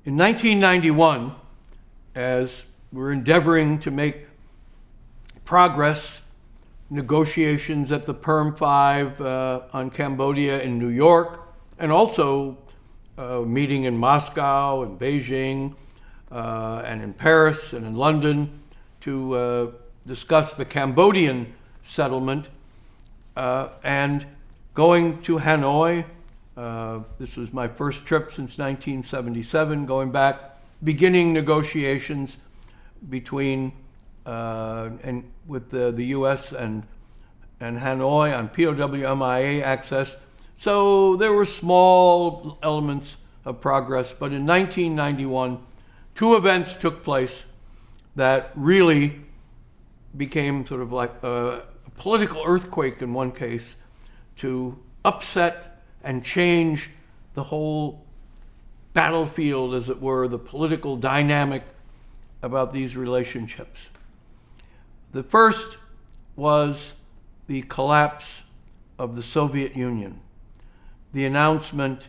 In 1991, as we're endeavoring to make progress, negotiations at the Perm 5 on Cambodia in New York, and also meeting in Moscow and Beijing and in Paris and in London to discuss the Cambodian settlement, and going to Hanoi. This was my first trip since 1977, going back, beginning negotiations between and with the U.S. and Hanoi on POW-MIA access. So there were small elements of progress, but in 1991, two events took place that really became sort of like a political earthquake in one case to upset and change the whole battlefield, as it were, the political dynamic about these relationships. The first was the collapse of the Soviet Union. The announcement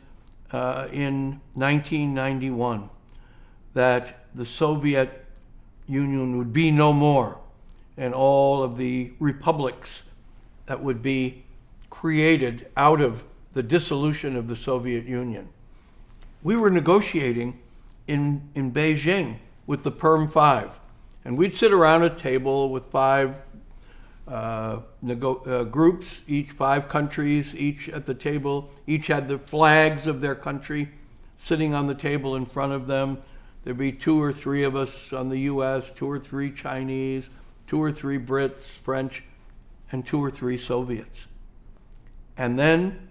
in 1991 that the Soviet Union would be no more, and all of the republics that would be created out of the dissolution of the Soviet Union. We were negotiating in Beijing with the Perm 5, and we'd sit around a table with five groups, each 5 countries, each at the table, each had the flags of their country sitting on the table in front of them. There'd be 2 or 3 of us on the US, 2 or 3 Chinese, 2 or 3 Brits, French, and 2 or 3 Soviets. And then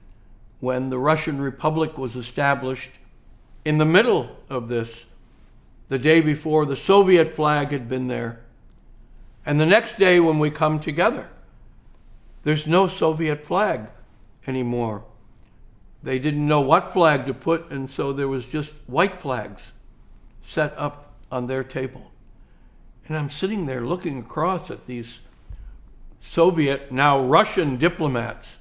when the Russian Republic was established, in the middle of this, the day before, the Soviet flag had been there. And the next day when we come together, there's no Soviet flag anymore. They didn't know what flag to put, and so there was just white flags set up on their table. And I'm sitting there looking across at these Soviet, now Russian diplomats.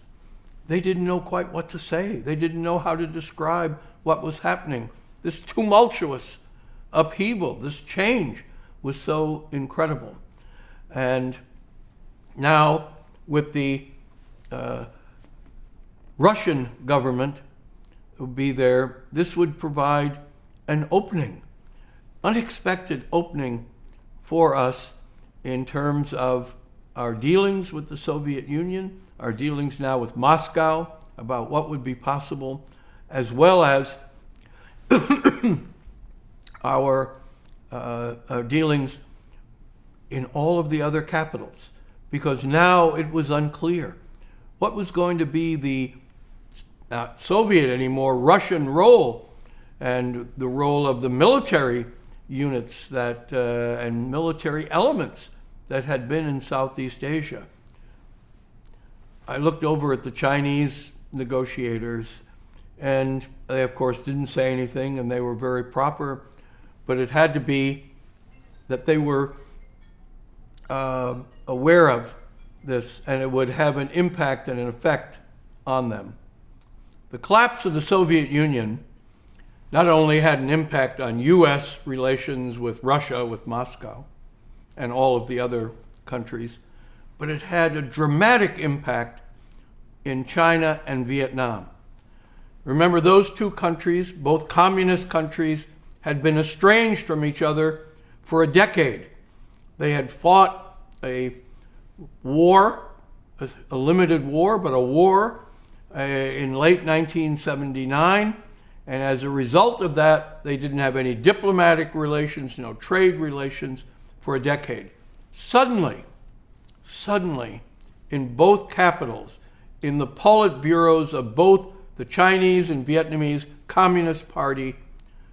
They didn't know quite what to say. They didn't know how to describe what was happening. This tumultuous upheaval, this change was so incredible. And now with the Russian government who would be there, this would provide an opening, unexpected opening for us in terms of our dealings with the Soviet Union, our dealings now with Moscow about what would be possible, as well as our dealings in all of the other capitals, because now it was unclear what was going to be the, not Soviet anymore, Russian role, and the role of the military units that and military elements that had been in Southeast Asia. I looked over at the Chinese negotiators, and they of course didn't say anything, and they were very proper, but it had to be that they were aware of this, and it would have an impact and an effect on them. The collapse of the Soviet Union not only had an impact on U.S. relations with Russia, with Moscow, and all of the other countries, but it had a dramatic impact in China and Vietnam. Remember, those 2 countries, both communist countries, had been estranged from each other for a decade. They had fought a war, a limited war, but a war in late 1979. And as a result of that, they didn't have any diplomatic relations, no trade relations for a decade. Suddenly, in both capitals, in the Politburos of both the Chinese and Vietnamese Communist Party,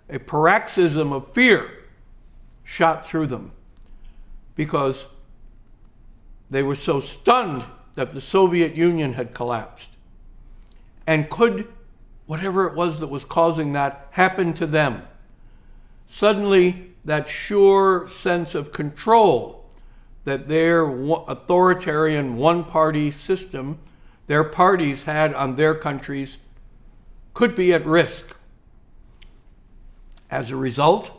a paroxysm of fear shot through them, because they were so stunned that the Soviet Union had collapsed. And could whatever it was that was causing that happen to them? Suddenly, that sure sense of control that their authoritarian one-party system, their parties had on their countries, could be at risk. As a result,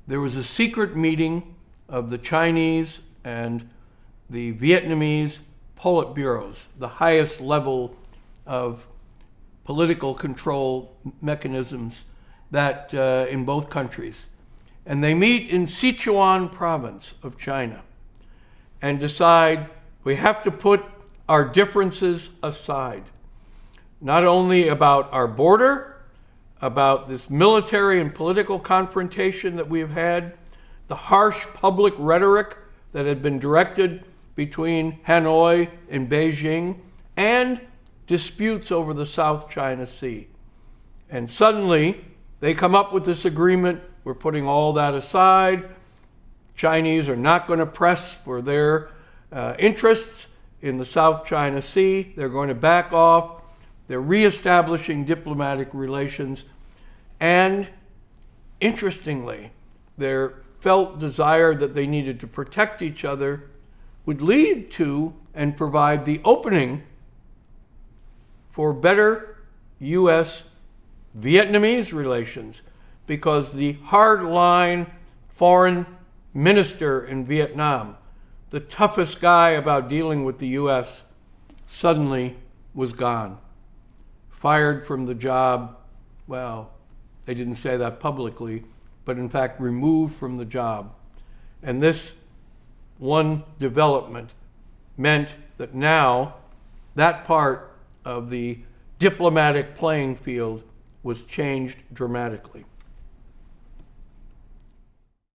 there was a secret meeting of the Chinese and the Vietnamese Politburos, the highest level of political control mechanisms that in both countries. And they meet in Sichuan province of China and decide we have to put our differences aside, not only about our border, about this military and political confrontation that we've had, the harsh public rhetoric that had been directed between Hanoi and Beijing, and disputes over the South China Sea. And suddenly, they come up with this agreement. We're putting all that aside. Chinese are not going to press for their interests in the South China Sea. They're going to back off. They're reestablishing diplomatic relations. And interestingly, their felt desire that they needed to protect each other would lead to and provide the opening for better U.S.-Vietnamese relations, because the hardline foreign minister in Vietnam, the toughest guy about dealing with the U.S., suddenly was gone. Fired from the job. Well, they didn't say that publicly, but in fact removed from the job. And this one development meant that now that part of the diplomatic playing field was changed dramatically.